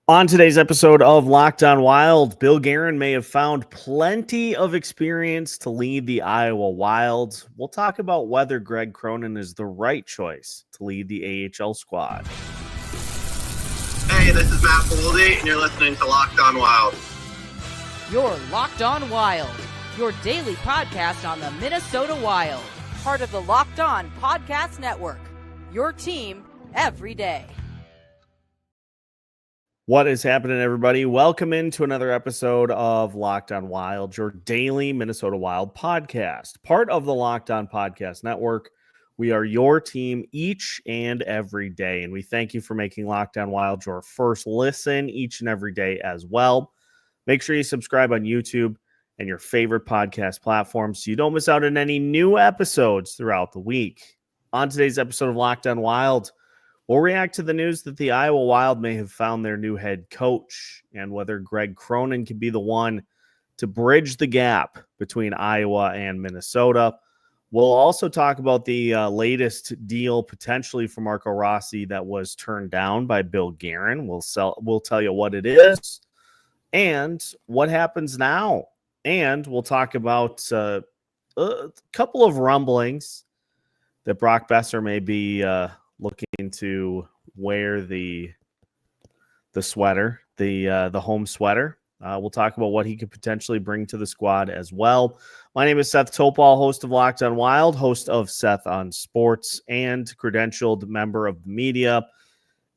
On today's episode of Locked On Wild, Bill Guerin may have found plenty of experience to lead the Iowa Wild. We'll talk about whether Greg Cronin is the right choice to lead the AHL squad. Hey, this is Matt Boldy, and you're listening to Locked On Wild. You're Locked On Wild, your daily podcast on the Minnesota Wild. Part of the Locked On Podcast Network, your team every day. What is happening, everybody? Welcome into another episode of Locked On Wild, your daily Minnesota Wild podcast, part of the Locked On Podcast Network. We are your team each and every day, and we thank you for making Locked On Wild your first listen each and every day as well. Make sure you subscribe on YouTube and your favorite podcast platforms so you don't miss out on any new episodes throughout the week. On today's episode of Locked On Wild, we'll react to the news that the Iowa Wild may have found their new head coach and whether Greg Cronin can be the one to bridge the gap between Iowa and Minnesota. We'll also talk about the latest deal potentially for Marco Rossi that was turned down by Bill Guerin. We'll tell you what it is and what happens now. And we'll talk about a couple of rumblings that Brock Boeser may be looking to wear the sweater, the home sweater. We'll talk about what he could potentially bring to the squad as well. My name is Seth Toupal, host of Locked On Wild, host of Seth on Sports, and credentialed member of the media.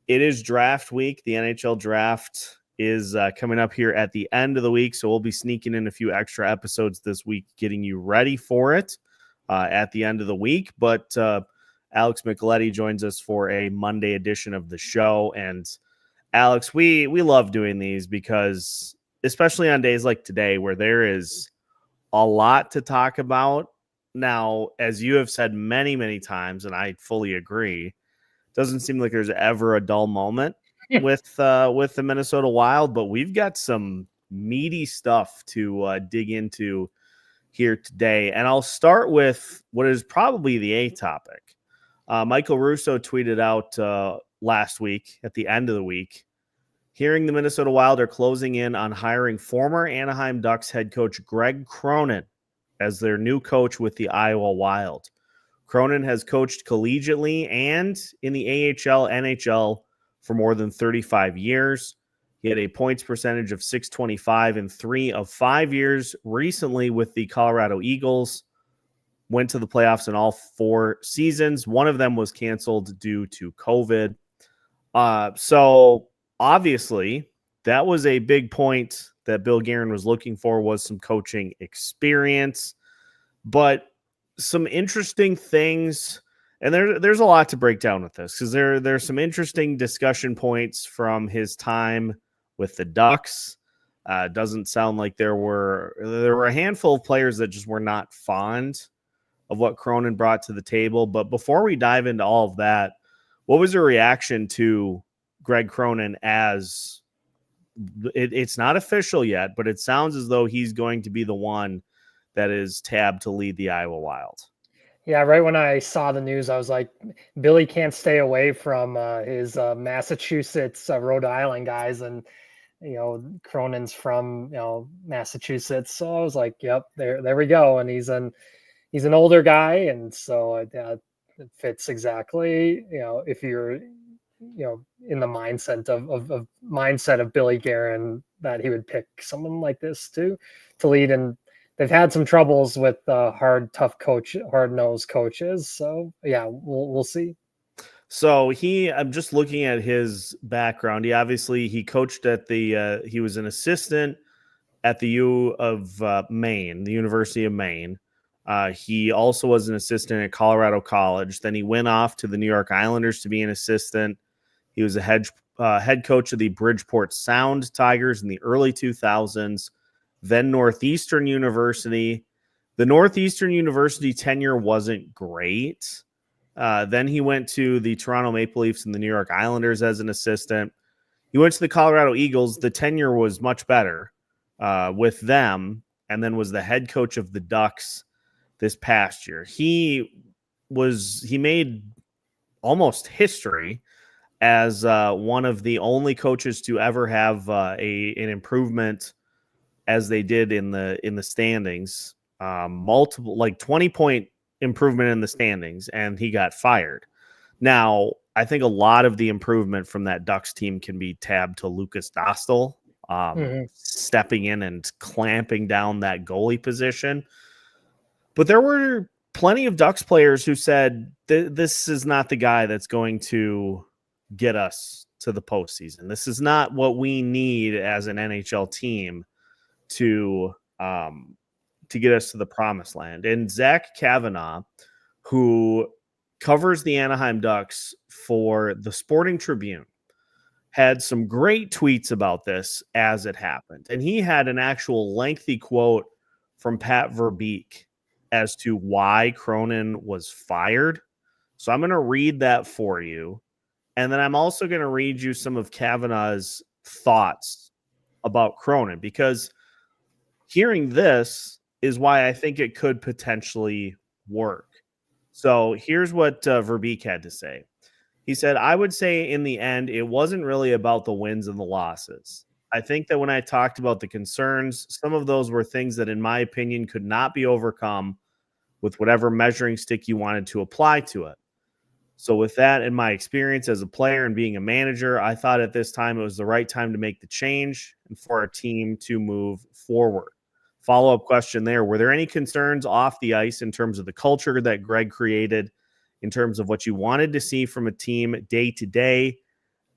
It is draft week. The NHL Draft is coming up here at the end of the week, so we'll be sneaking in a few extra episodes this week, getting you ready for it at the end of the week. But Alex Micheletti joins us for a Monday edition of the show. And Alex, we love doing these because, especially on days like today where there is a lot to talk about. Now, as you have said many, many times, and I fully agree, it doesn't seem like there's ever a dull moment with the Minnesota Wild, but we've got some meaty stuff to dig into here today. And I'll start with what is probably the A topic. Michael Russo tweeted out last week at the end of the week, hearing the Minnesota Wild are closing in on hiring former Anaheim Ducks head coach Greg Cronin as their new coach with the Iowa Wild. Cronin has coached collegiately and in the AHL, NHL for more than 35 years. He had a points percentage of .625 in 3 of 5 years recently with the Colorado Eagles. Went to the playoffs in all 4 seasons. One of them was canceled due to COVID. So obviously that was a big point that Bill Guerin was looking for, was some coaching experience, but some interesting things. And there's a lot to break down with this because there's some interesting discussion points from his time with the Ducks. Doesn't sound like there were a handful of players that just were not fond of what Cronin brought to the table. But before we dive into all of that, what was your reaction to Greg Cronin as it's not official yet, but it sounds as though he's going to be the one that is tabbed to lead the Iowa Wild? Yeah, right when I saw the news, I was like, Billy can't stay away from his Massachusetts, Rhode Island guys. And, Cronin's from, Massachusetts. So I was like, yep, there we go. And he's an older guy. And so it fits exactly, if you're, in the mindset of Billy Guerin, that he would pick someone like this to lead. And they've had some troubles with hard-nosed coaches. So yeah, we'll see. So I'm just looking at his background. He coached at he was an assistant at the U of Maine, the University of Maine. He also was an assistant at Colorado College. Then he went off to the New York Islanders to be an assistant. He was a head coach of the Bridgeport Sound Tigers in the early 2000s. Then Northeastern University. The Northeastern University tenure wasn't great. Then he went to the Toronto Maple Leafs and the New York Islanders as an assistant. He went to the Colorado Eagles. The tenure was much better with them, and then was the head coach of the Ducks this past year. He made almost history as one of the only coaches to ever have an improvement as they did in the standings, multiple 20-point improvement in the standings, and he got fired. Now, I think a lot of the improvement from that Ducks team can be tabbed to Lucas Dostal stepping in and clamping down that goalie position. But there were plenty of Ducks players who said this is not the guy that's going to get us to the postseason. This is not what we need as an NHL team to get us to the promised land. And Zach Kavanaugh, who covers the Anaheim Ducks for the Sporting Tribune, had some great tweets about this as it happened. And he had an actual lengthy quote from Pat Verbeek as to why Cronin was fired. So I'm going to read that for you. And then I'm also going to read you some of Kavanaugh's thoughts about Cronin, because hearing this is why I think it could potentially work. So here's what Verbeek had to say. He said, I would say in the end, it wasn't really about the wins and the losses. I think that when I talked about the concerns, some of those were things that, in my opinion, could not be overcome with whatever measuring stick you wanted to apply to it. So with that, in my experience as a player and being a manager, I thought at this time it was the right time to make the change and for our team to move forward. Follow-up question there. Were there any concerns off the ice in terms of the culture that Greg created, in terms of what you wanted to see from a team day to day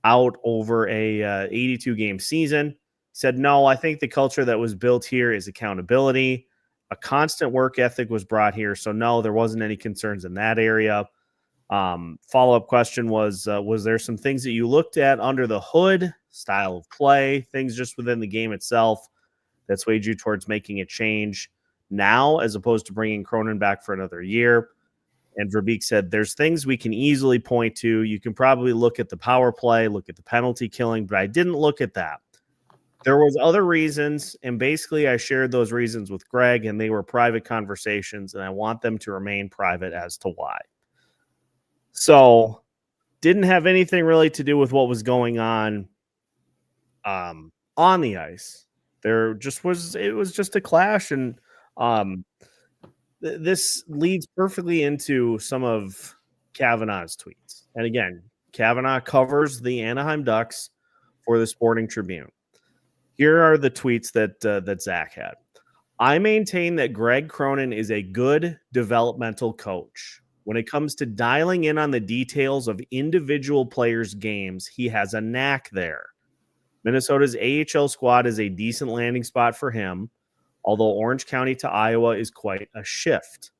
out over a 82-game season? He said, no, I think the culture that was built here is accountability. A constant work ethic was brought here. So no, there wasn't any concerns in that area. Follow-up question was there some things that you looked at under the hood, style of play, things just within the game itself that swayed you towards making a change now as opposed to bringing Cronin back for another year? And Verbeek said, there's things we can easily point to. You can probably look at the power play, look at the penalty killing, but I didn't look at that. There was other reasons, and basically I shared those reasons with Greg, and they were private conversations, and I want them to remain private as to why. So didn't have anything really to do with what was going on the ice. It was just a clash, and this leads perfectly into some of Kavanaugh's tweets. And again, Kavanaugh covers the Anaheim Ducks for the Sporting Tribune. Here are the tweets that Zach had. I maintain that Greg Cronin is a good developmental coach. When it comes to dialing in on the details of individual players' games, he has a knack there. Minnesota's AHL squad is a decent landing spot for him, although Orange County to Iowa is quite a shift.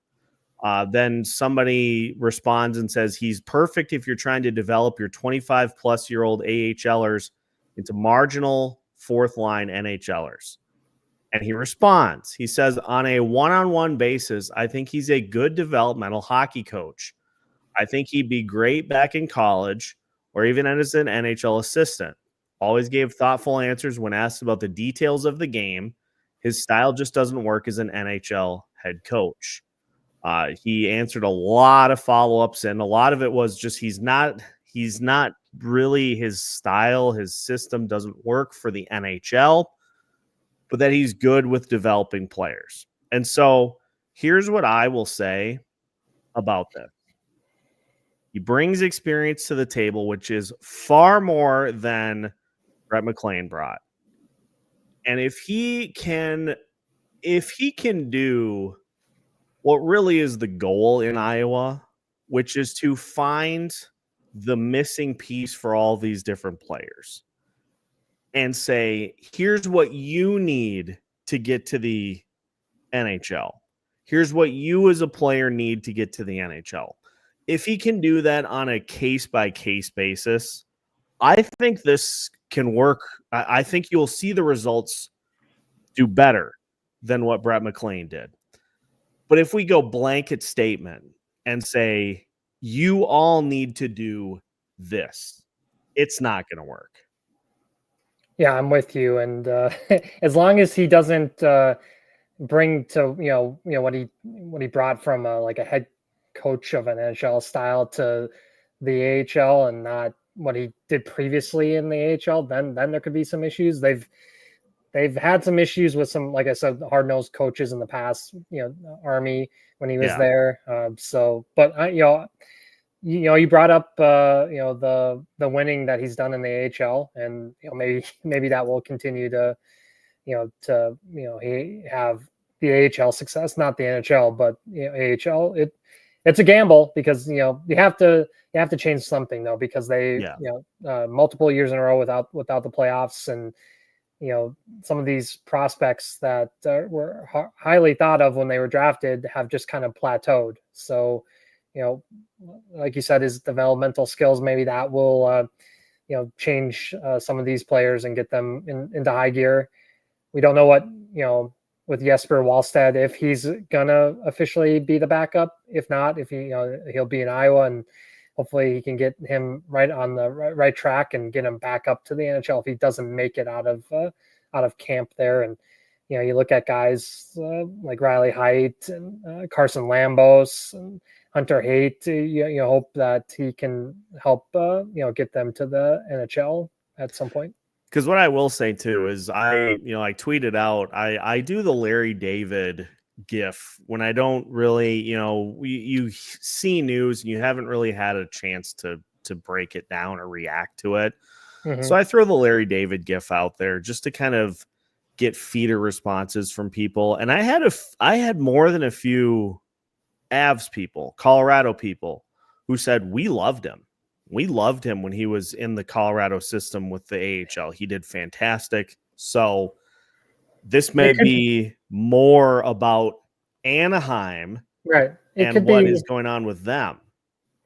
Then somebody responds and says he's perfect if you're trying to develop your 25-plus-year-old AHLers into marginal fourth-line NHLers. And he responds. He says, on a one-on-one basis, I think he's a good developmental hockey coach. I think he'd be great back in college or even as an NHL assistant. Always gave thoughtful answers when asked about the details of the game. His style just doesn't work as an NHL head coach. He answered a lot of follow-ups, and a lot of it was just he's not really his style. His system doesn't work for the NHL, but that he's good with developing players. And so here's what I will say about this. He brings experience to the table, which is far more than Brett McLean brought. And if he can do what really is the goal in Iowa, which is to find the missing piece for all these different players and say, here's what you need to get to the NHL. Here's what you as a player need to get to the NHL. If he can do that on a case-by-case basis, I think this can work. I think you'll see the results do better than what Brett McLean did. But if we go blanket statement and say, you all need to do this, it's not going to work. Yeah, I'm with you. And as long as he doesn't bring to, what he brought from like a head coach of an NHL style to the AHL and not, what he did previously in the AHL, then there could be some issues. They've had some issues with some, like I said, hard-nosed coaches in the past, Army when he was there. But you brought up, the winning that he's done in the AHL, and maybe that will continue to he have the AHL success, not the NHL, but AHL. It's a gamble because you have to change something though, because they multiple years in a row without the playoffs, and some of these prospects that were highly thought of when they were drafted have just kind of plateaued. So like you said, his developmental skills, maybe that will change some of these players and get them into high gear. We don't know what with Jesper Wallstedt, if he's gonna officially be the backup. If not, if he'll be in Iowa, and hopefully he can get him right on the right track and get him back up to the NHL if he doesn't make it out of camp there. And you look at guys like Riley Heidt and Carson Lambos and Hunter Haight. You hope that he can help get them to the NHL at some point. Because what I will say too is I tweeted out, I do the Larry David GIF when I don't really, you see news and you haven't really had a chance to break it down or react to it. Mm-hmm. So I throw the Larry David GIF out there just to kind of get feeder responses from people. And I had more than a few Avs people, Colorado people, who said, we loved him. We loved him when he was in the Colorado system with the AHL. He did fantastic. So this may be more about Anaheim, right? And what is going on with them.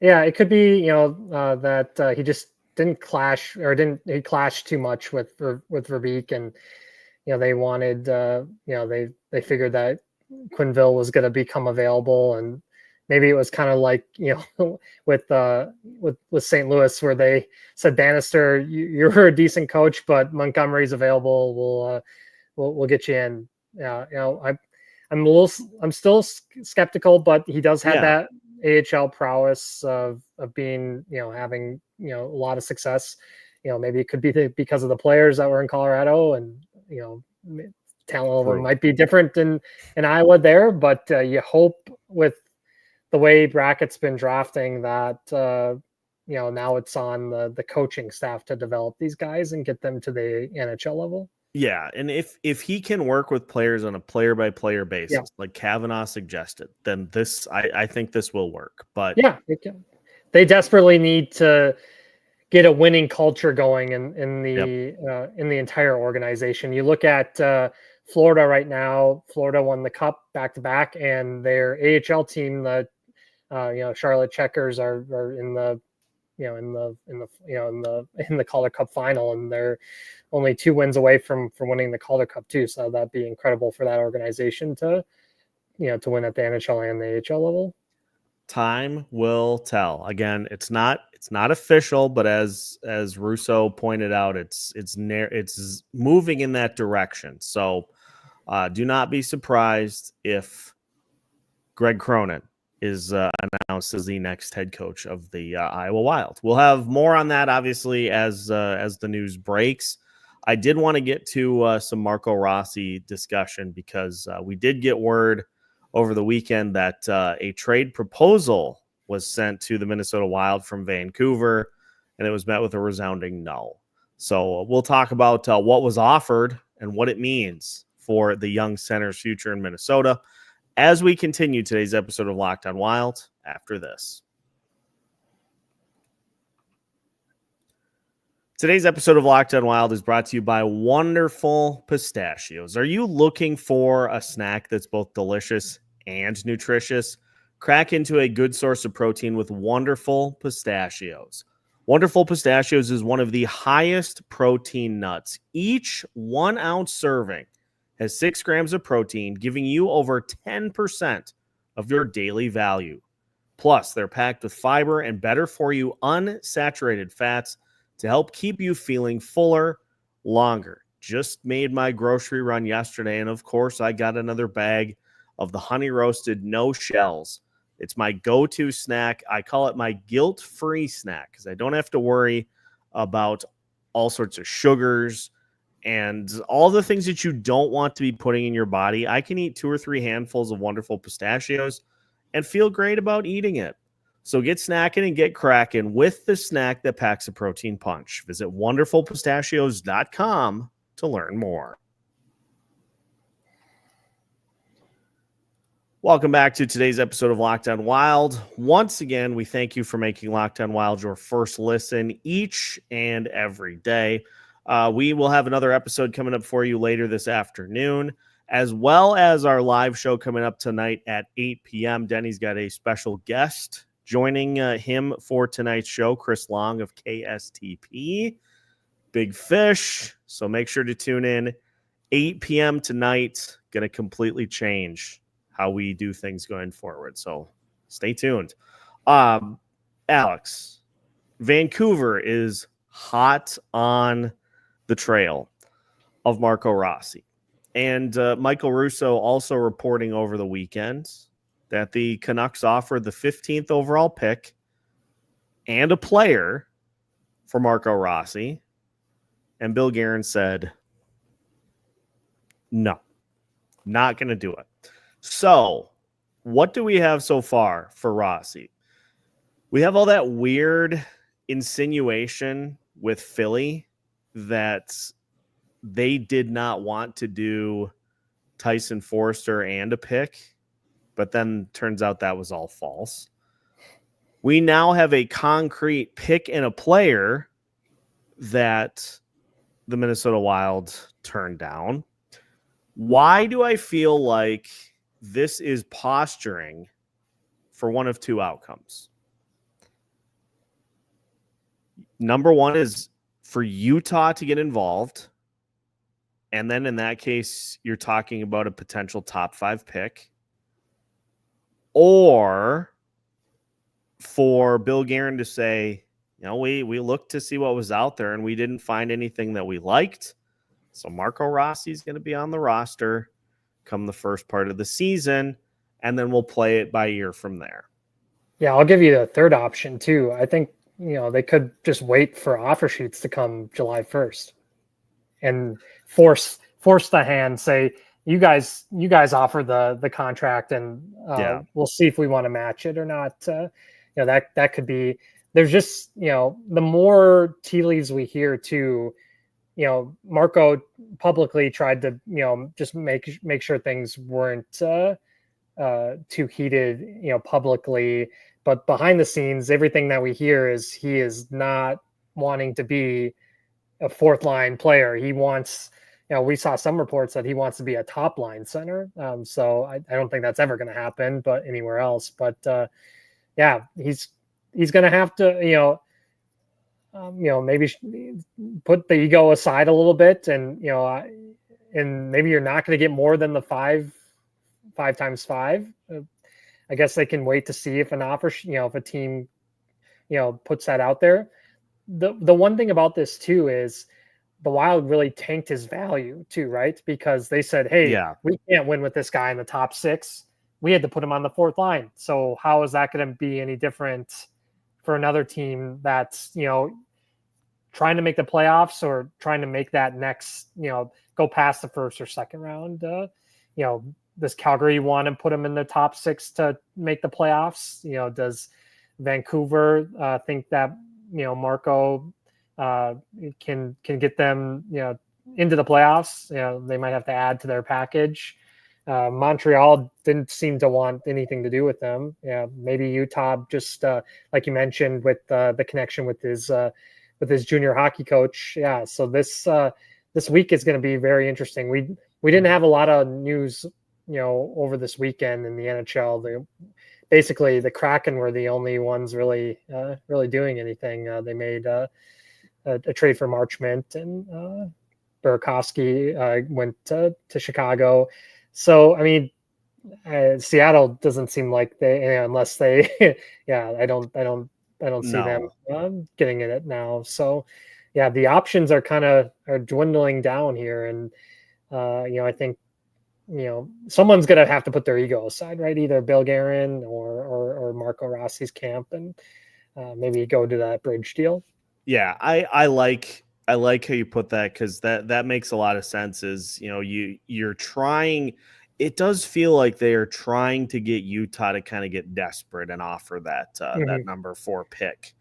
Yeah, it could be that he just didn't clash, or he clashed too much with Verbeek, and they wanted they figured that Quenneville was going to become available, and maybe it was kind of like with St. Louis, where they said, Bannister, you're a decent coach, but Montgomery's available. We'll get you in. I'm still skeptical, but he does have that AHL prowess of being having a lot of success. Maybe it could be because of the players that were in Colorado, and talent level might be different in Iowa there, but you hope with the way Brackett's been drafting that now it's on the coaching staff to develop these guys and get them to the NHL level. Yeah, and if he can work with players on a player by player basis, like Kavanaugh suggested, then I think this will work. But they desperately need to get a winning culture going in the entire organization. You look at Florida right now. Florida won the Cup back to back, and their AHL team, the Charlotte Checkers, are in the Calder Cup final, and they're only 2 wins away from winning the Calder Cup too. So that'd be incredible for that organization to win at the NHL and the AHL level. Time will tell. Again, it's not official, but as Russo pointed out, it's moving in that direction. So do not be surprised if Greg Cronin is announced as the next head coach of the Iowa Wild. We'll have more on that, obviously, as the news breaks. I did want to get to some Marco Rossi discussion, because we did get word over the weekend that a trade proposal was sent to the Minnesota Wild from Vancouver, and it was met with a resounding no. So we'll talk about what was offered and what it means for the young center's future in Minnesota as we continue today's episode of Locked On Wild after this. Today's episode of Locked On Wild is brought to you by Wonderful Pistachios. Are you looking for a snack that's both delicious and nutritious? Crack into a good source of protein with Wonderful Pistachios. Wonderful Pistachios is one of the highest protein nuts. Each 1 ounce serving has 6 grams of protein, giving you over 10% of your daily value. Plus, they're packed with fiber and better for you unsaturated fats to help keep you feeling fuller longer. Just made my grocery run yesterday, and of course, I got another bag of the honey roasted no shells. It's my go-to snack. I call it my guilt-free snack because I don't have to worry about all sorts of sugars and all the things that you don't want to be putting in your body. I can eat 2 or 3 handfuls of wonderful pistachios and feel great about eating it. So get snacking and get cracking with the snack that packs a protein punch. Visit wonderfulpistachios.com to learn more. Welcome back to today's episode of Locked On Wild. Once again, we thank you for making Locked On Wild your first listen each and every day. We will have another episode coming up for you later this afternoon, as well as our live show coming up tonight at 8 p.m. Denny's got a special guest joining him for tonight's show, Chris Long of KSTP. Big fish. So make sure to tune in. 8 p.m. tonight. Going to completely change how we do things going forward. So stay tuned. Alex, Vancouver is hot on the trail of Marco Rossi. And Michael Russo also reporting over the weekend that the Canucks offered the 15th overall pick and a player for Marco Rossi. And Bill Guerin said, no, not going to do it. So what do we have so far for Rossi? We have all that weird insinuation with Philly that they did not want to do Tyson Forster and a pick, but then turns out that was all false. We now have a concrete pick and a player that the Minnesota Wild turned down. Why do I feel like this is posturing for one of two outcomes? Number one is for Utah to get involved. And then in that case, you're talking about a potential top 5 pick. Or for Bill Guerin to say, you know, we looked to see what was out there and we didn't find anything that we liked. So Marco Rossi is going to be on the roster come the first part of the season, and then we'll play it by ear from there. Yeah, I'll give you the third option too. I think, you know, they could just wait for offer sheets to come July 1st and force the hand, say, you guys offer the contract and we'll see if we want to match it or not. You know, that could be, there's just, you know, the more tea leaves we hear too, you know, Marco publicly tried to, you know, just make sure things weren't too heated, you know, publicly, but behind the scenes, everything that we hear is he is not wanting to be a 4th line player. He wants, you know, we saw some reports that he wants to be a top line center. So I don't think that's ever going to happen, but anywhere else. But yeah, he's going to have to, you know, maybe put the ego aside a little bit, and you know, and maybe you're not going to get more than the 5 times 5. I guess they can wait to see if an offer, you know, if a team, you know, puts that out there. The one thing about this too is the Wild really tanked his value too, right? Because they said, hey, we can't win with this guy in the top 6. We had to put him on the 4th line. So how is that going to be any different for another team that's, you know, trying to make the playoffs or trying to make that next, you know, go past the 1st or 2nd round? You know, does Calgary want to put them in the top 6 to make the playoffs? You know, does Vancouver think that, you know, Marco can get them, you know, into the playoffs? You know, they might have to add to their package. Montreal didn't seem to want anything to do with them. Yeah, maybe Utah, just like you mentioned, with the connection with his junior hockey coach. Yeah, so this week is going to be very interesting. We didn't have a lot of news, you know, over this weekend in the NHL. Basically, the Kraken were the only ones really doing anything. They made a trade for Marchment, and Burakovsky went to Chicago. So, I mean, Seattle doesn't seem like they, unless they, yeah, I don't see them getting in it now. So, yeah, the options are dwindling down here, and you know, I think, you know, someone's gonna have to put their ego aside, right? Either Bill Guerin or Marco Rossi's camp, and maybe go to that bridge deal. Yeah, I like how you put that, because that makes a lot of sense. Is, you're trying. It does feel like they are trying to get Utah to kind of get desperate and offer that number 4 pick.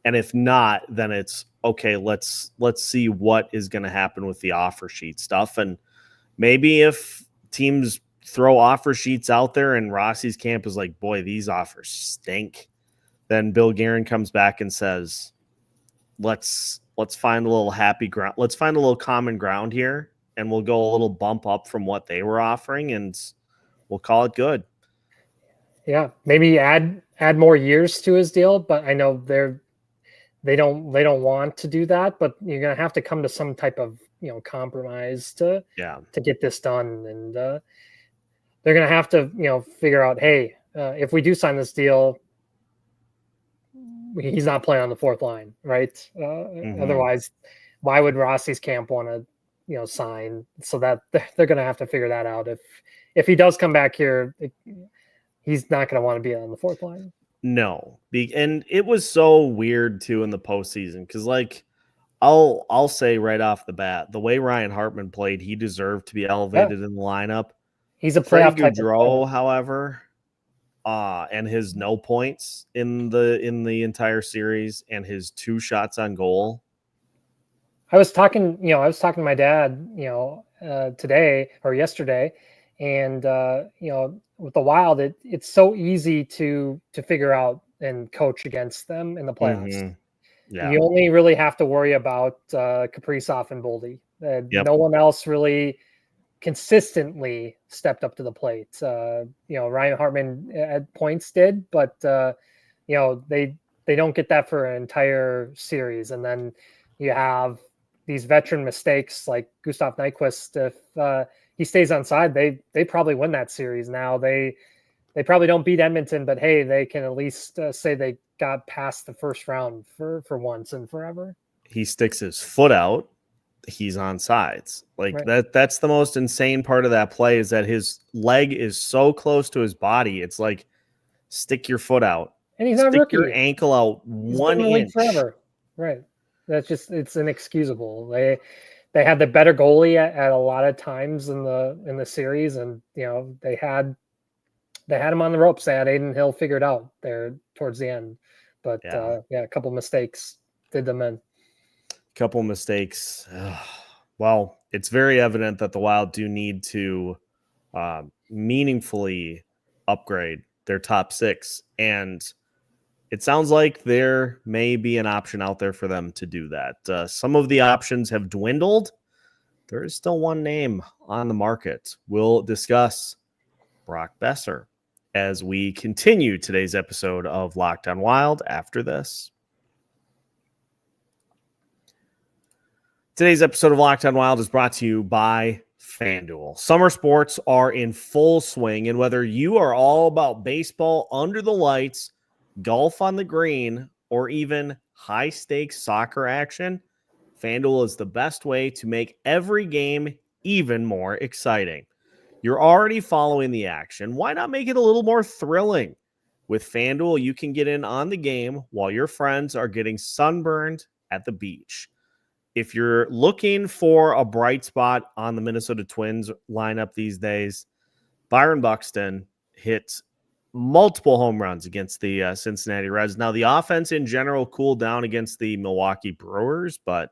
And if not, then it's okay. Let's see what is going to happen with the offer sheet stuff. And maybe if teams throw offer sheets out there and Rossi's camp is like, boy, these offers stink, then Bill Guerin comes back and says, let's find a little happy ground. Let's find a little common ground here, and we'll go a little bump up from what they were offering, and we'll call it good. Yeah, maybe add more years to his deal, but I know they don't want to do that, but you're going to have to come to some type of, compromise to get this done. And they're going to have to, figure out, hey, if we do sign this deal, he's not playing on the 4th line, right? Otherwise, why would Rossi's camp want to, sign? So that they're going to have to figure that out. If he does come back here, he's not going to want to be on the 4th line. No, and it was so weird too in the postseason, because I'll say right off the bat, the way Ryan Hartman played, he deserved to be elevated in the lineup. He's a playoff type Gaudreau, however, and his no points in the entire series and his 2 shots on goal. I was talking to my dad, today or yesterday, and with the Wild, it's so easy to figure out and coach against them in the playoffs. Yeah. You only really have to worry about Kaprizov and Boldy. No one else really consistently stepped up to the plate. Ryan Hartman at points did, but they don't get that for an entire series. And then you have these veteran mistakes like Gustav Nyquist. If he stays on side, they probably win that series. Now they probably don't beat Edmonton, but hey, they can at least say they got past the first round for once and forever. He sticks his foot out, he's on sides. That's the most insane part of that play, is that his leg is so close to his body. It's like, stick your foot out. And he's not a rookie. Your ankle out he's 1 inch. Forever. Right. It's inexcusable. They had the better goalie at a lot of times in the series, and they had him on the ropes. They had Aiden Hill figured out there towards the end, but a couple mistakes did them in. Couple mistakes. Well, it's very evident that the Wild do need to meaningfully upgrade their top 6, and it sounds like there may be an option out there for them to do that. Some of the options have dwindled. There is still one name on the market. We'll discuss Brock Boeser as we continue today's episode of Locked On Wild after this. Today's episode of Locked On Wild is brought to you by FanDuel. Summer sports are in full swing, and whether you are all about baseball under the lights, golf on the green, or even high-stakes soccer action, FanDuel is the best way to make every game even more exciting. You're already following the action. Why not make it a little more thrilling? With FanDuel, you can get in on the game while your friends are getting sunburned at the beach. If you're looking for a bright spot on the Minnesota Twins lineup these days, Byron Buxton hit multiple home runs against the Cincinnati Reds. Now, the offense in general cooled down against the Milwaukee Brewers, but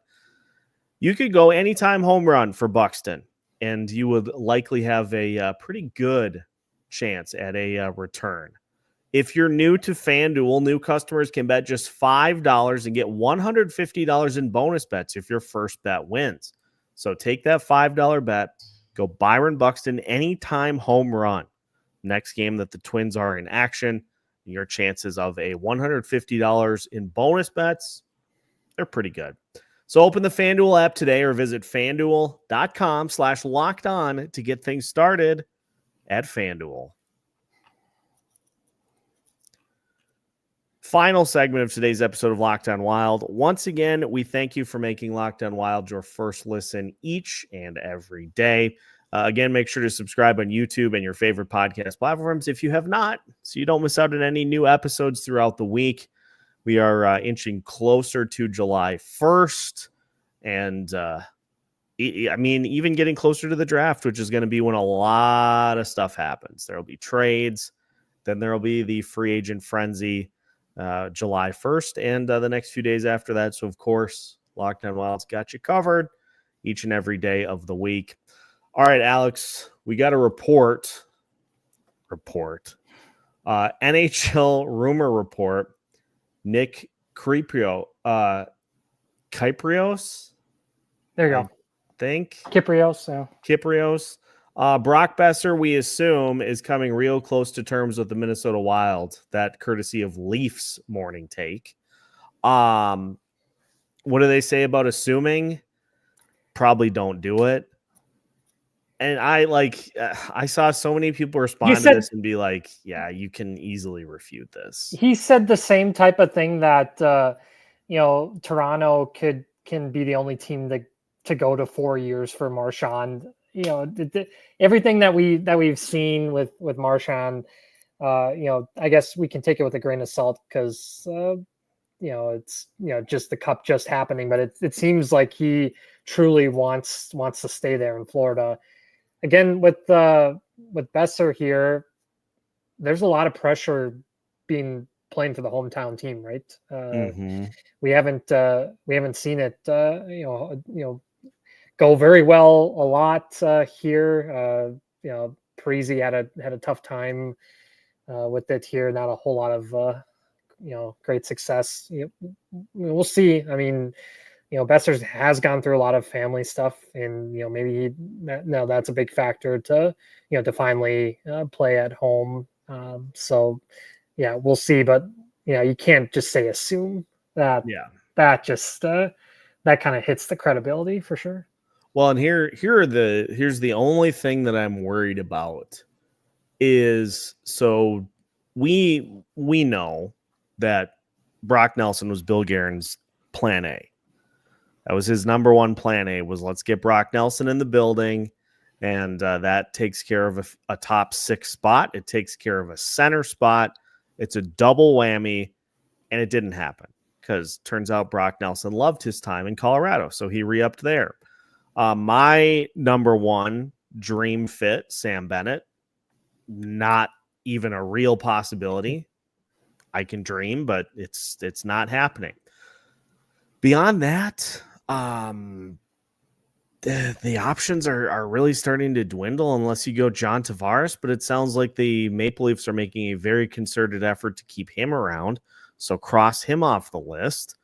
you could go anytime home run for Buxton, and you would likely have a pretty good chance at a return. If you're new to FanDuel, new customers can bet just $5 and get $150 in bonus bets if your first bet wins. So take that $5 bet, go Byron Buxton anytime home run. Next game that the Twins are in action, your chances of a $150 in bonus bets, they're pretty good. So open the FanDuel app today or visit FanDuel.com/lockedon to get things started at FanDuel. Final segment of today's episode of Locked On Wild. Once again, we thank you for making Locked On Wild your first listen each and every day. Again, make sure to subscribe on YouTube and your favorite podcast platforms if you have not, so you don't miss out on any new episodes throughout the week. We are inching closer to July 1st. And I mean, even getting closer to the draft, which is going to be when a lot of stuff happens. There will be trades. Then there will be the free agent frenzy July 1st and the next few days after that. So, of course, Locked On Wild's got you covered each and every day of the week. All right, Alex, we got a report. NHL rumor report. Nick Kyprios. There you go. Think Kyprios. Yeah. Kyprios. Brock Boeser, we assume, is coming real close to terms with the Minnesota Wild. That courtesy of Leafs morning take. What do they say about assuming? Probably don't do it. And I saw so many people respond to this and be like, yeah, you can easily refute this. He said the same type of thing that, Toronto can be the only team to go to 4 years for Marchand. Everything that we've seen with Marchand, I guess we can take it with a grain of salt because, it's, just the cup just happening, but it seems like he truly wants to stay there in Florida. Again, with Boeser here, there's a lot of pressure playing for the hometown team, right? We haven't seen it, go very well a lot here. Parise had a tough time with it here. Not a whole lot of great success. We'll see. I mean, Boeser has gone through a lot of family stuff, and maybe that's a big factor to finally play at home. So yeah, we'll see. But you can't just say assume that. Yeah, that just that kind of hits the credibility for sure. Well, and here's the only thing that I'm worried about is so we know that Brock Nelson was Bill Guerin's plan A. That was his number one plan A, was let's get Brock Nelson in the building, and that takes care of a top 6 spot. It takes care of a center spot. It's a double whammy, and it didn't happen because turns out Brock Nelson loved his time in Colorado, so he re-upped there. My number one dream fit, Sam Bennett, not even a real possibility. I can dream, but it's not happening. Beyond that, the options are really starting to dwindle unless you go John Tavares, but it sounds like the Maple Leafs are making a very concerted effort to keep him around, so cross him off the list.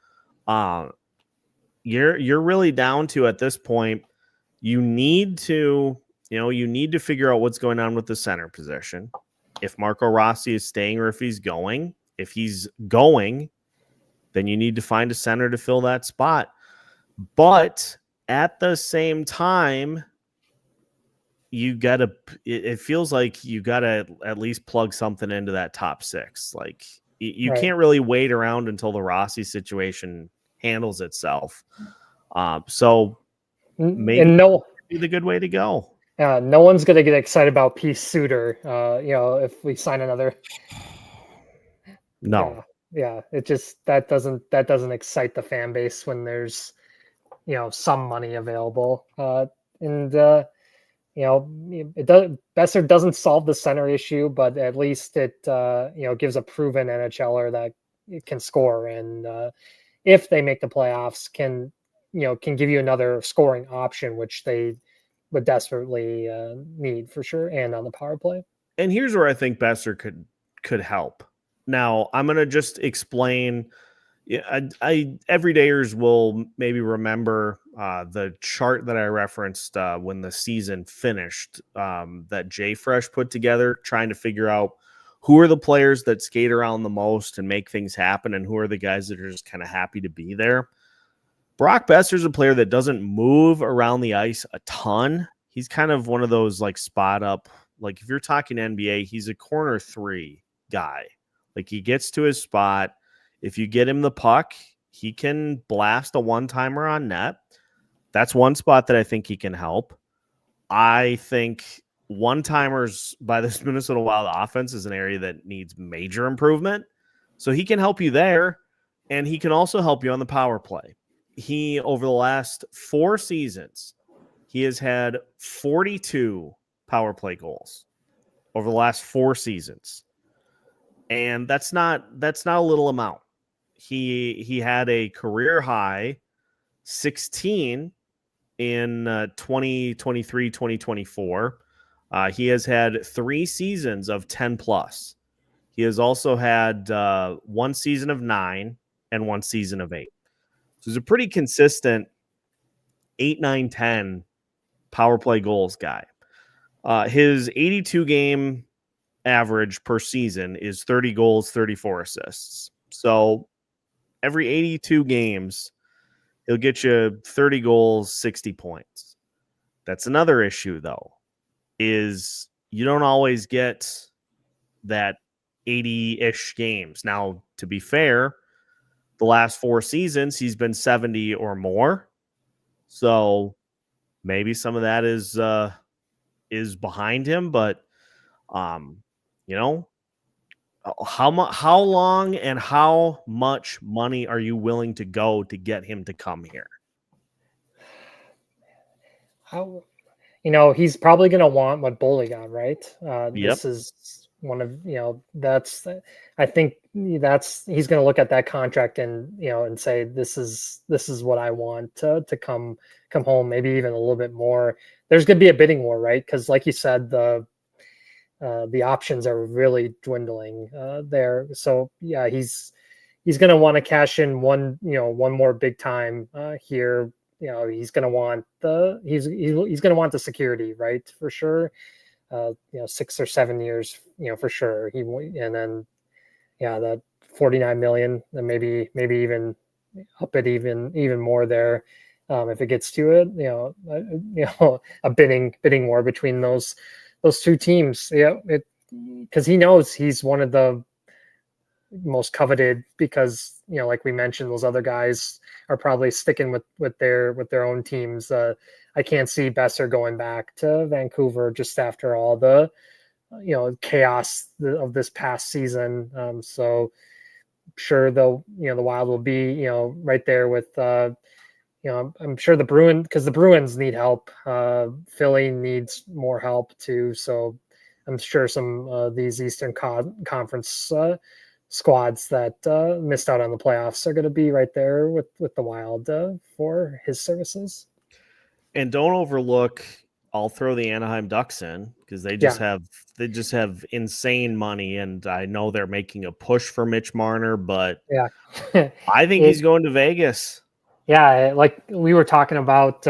You're really down to, at this point, you need to figure out what's going on with the center position. If Marco Rossi is staying or if he's going. If he's going, then you need to find a center to fill that spot. But at the same time, it feels like you gotta at least plug something into that top 6. Like you can't really wait around until the Rossi situation handles itself. So maybe be the good way to go. No one's gonna get excited about Peace Suter. If we sign another. No. Yeah. It just that doesn't excite the fan base when there's some money available. Boeser doesn't solve the center issue, but at least it gives a proven NHLer that it can score, and if they make the playoffs, can give you another scoring option, which they would desperately need for sure, and on the power play. And here's where I think Boeser could help. Now, I'm going to just explain. Everydayers will maybe remember the chart that I referenced when the season finished that Jay Fresh put together, trying to figure out who are the players that skate around the most and make things happen, and who are the guys that are just kind of happy to be there. Brock Boeser is a player that doesn't move around the ice a ton. He's kind of one of those like spot up, like if you're talking NBA, he's a corner 3 guy. Like he gets to his spot. If you get him the puck, he can blast a one-timer on net. That's one spot that I think he can help. I think one-timers by this Minnesota Wild offense is an area that needs major improvement. So he can help you there. And he can also help you on the power play. He, over the last 4 seasons, he has had 42 power play goals over the last 4 seasons. And that's not a little amount. He had a career high 16 in 2023, 2024. He has had 3 seasons of 10 plus. He has also had 1 season of 9 and 1 season of 8. So he's a pretty consistent 8, 9, 10 power play goals guy. His 82 game average per season is 30 goals, 34 assists. So every 82 games, he'll get you 30 goals, 60 points. That's another issue, though, is you don't always get that 80-ish games. Now, to be fair, the last 4 seasons, he's been 70 or more. So maybe some of that is behind him, but you know, how long and how much money are you willing to go to get him to come here? How, he's probably going to want what Boley got, right? Yep. This is one of, I think he's going to look at that contract and, and say, this is what I want to come home, maybe even a little bit more. There's going to be a bidding war, right? Because like you said, the options are really dwindling there. So yeah, he's going to want to cash in one more big time here. He's going to want he's going to want the security, right? For sure. 6 or 7 years, for sure. And then, that 49 million, and maybe even up it even more there. If it gets to it, a bidding war between those 2 teams. Yeah. Because he knows he's one of the most coveted, because like we mentioned, those other guys are probably sticking with their own teams. I can't see Boeser going back to Vancouver just after all the chaos of this past season. So sure, though, the Wild will be right there with I'm sure the Bruins need help. Philly needs more help too. So I'm sure some of these Eastern Conference squads that missed out on the playoffs are going to be right there with the Wild for his services. And don't overlook, I'll throw the Anaheim Ducks in, because they just have insane money, and I know they're making a push for Mitch Marner, but I think he's going to Vegas. Yeah, like we were talking about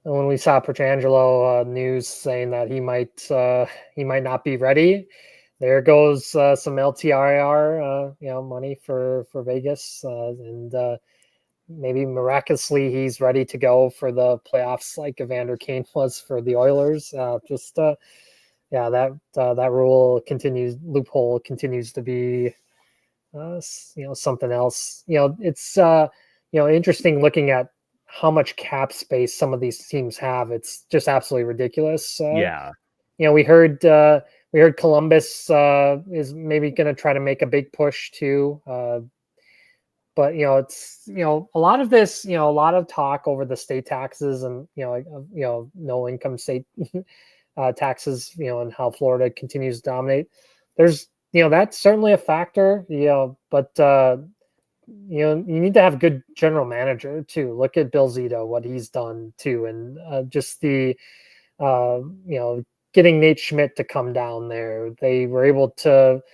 when we saw Pietrangelo news saying that he might not be ready. There goes some LTIR, money for Vegas, and maybe miraculously he's ready to go for the playoffs, like Evander Kane was for the Oilers. That loophole continues to be, something else. It's interesting looking at how much cap space some of these teams have. It's just absolutely ridiculous. We heard Columbus is maybe going to try to make a big push too. But it's a lot of this, a lot of talk over the state taxes and no income state taxes, and how Florida continues to dominate. There's that's certainly a factor, but you need to have a good general manager too. Look at Bill Zito, what he's done too, and just the getting Nate Schmidt to come down there. They were able to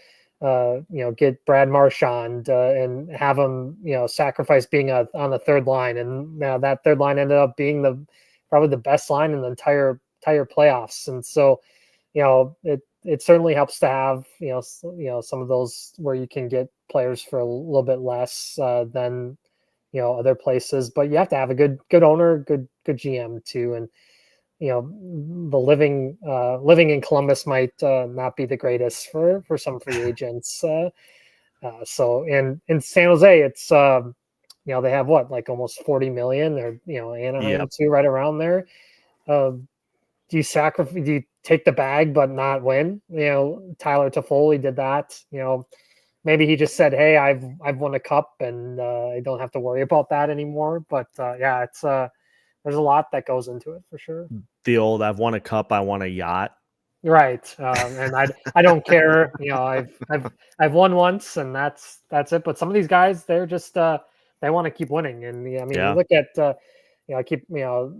get Brad Marchand and have him, sacrifice being on the third line. And now that third line ended up being probably the best line in the entire playoffs. And so, it certainly helps to have, some of those where you can get players for a little bit less than, other places, but you have to have a good owner, good GM too. And, the living in Columbus might not be the greatest for some free agents. So in San Jose, it's they have like almost 40 million, or Anaheim too, right around there. Do you take the bag but not win? Tyler Toffoli did that. maybe he just said, "Hey, I've won a cup, and I don't have to worry about that anymore." But yeah, it's there's a lot that goes into it for sure. The old "I've won a cup, I want a yacht." Right, and I don't care. I've won once, and that's it. But some of these guys, they're just they want to keep winning. And I mean, you look at I keep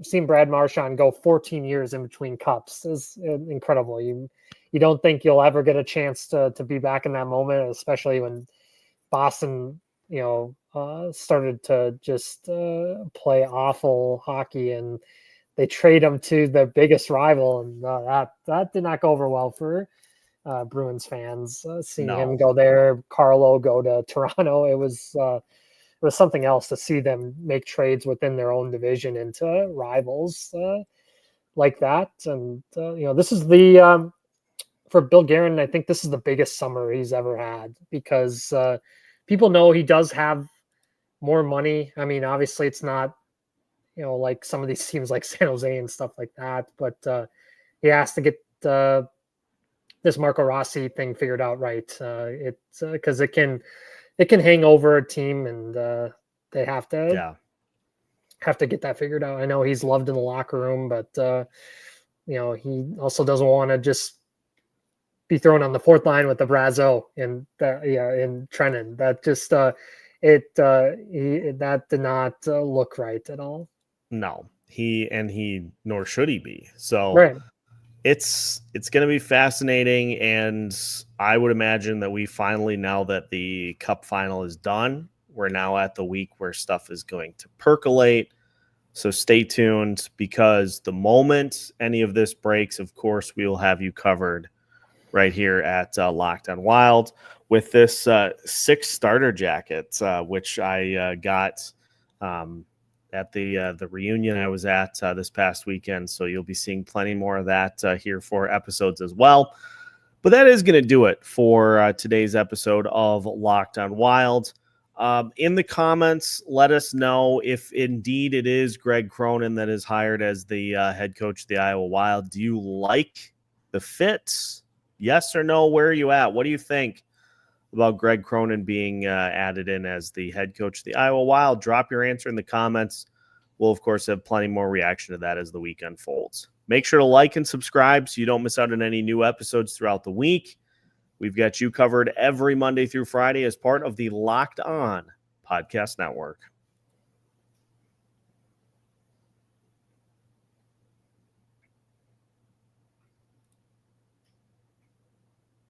seeing Brad Marchand go 14 years in between cups is incredible. You don't think you'll ever get a chance to be back in that moment, especially when Boston started to just play awful hockey, and they trade him to their biggest rival, and that did not go over well for Bruins fans. Seeing him go there, Carlo go to Toronto, it was something else to see them make trades within their own division into rivals like that. And this is the for Bill Guerin, I think this is the biggest summer he's ever had, because people know he does have more money. I mean, obviously, it's not like some of these teams like San Jose and stuff like that. But he has to get this Marco Rossi thing figured out right. It's because it can hang over a team, and they have to get that figured out. I know he's loved in the locker room, but he also doesn't want to just be thrown on the fourth line with the Brazo in Trenton. That just that did not look right at all. No, he nor should he be. So right. It's going to be fascinating, and I would imagine that we finally, now that the Cup final is done, we're now at the week where stuff is going to percolate. So stay tuned, because the moment any of this breaks, of course, we will have you covered right here at Locked on Wild with this 6 starter jacket, which I got at the reunion I was at this past weekend. So you'll be seeing plenty more of that here for episodes as well. But that is going to do it for today's episode of Locked on Wild. In the comments, let us know if indeed it is Greg Cronin that is hired as the head coach of the Iowa Wild. Do you like the fit? Yes or no? Where are you at? What do you think about Greg Cronin being added in as the head coach of the Iowa Wild? Drop your answer in the comments. We'll, of course, have plenty more reaction to that as the week unfolds. Make sure to like and subscribe so you don't miss out on any new episodes throughout the week. We've got you covered every Monday through Friday as part of the Locked On Podcast Network.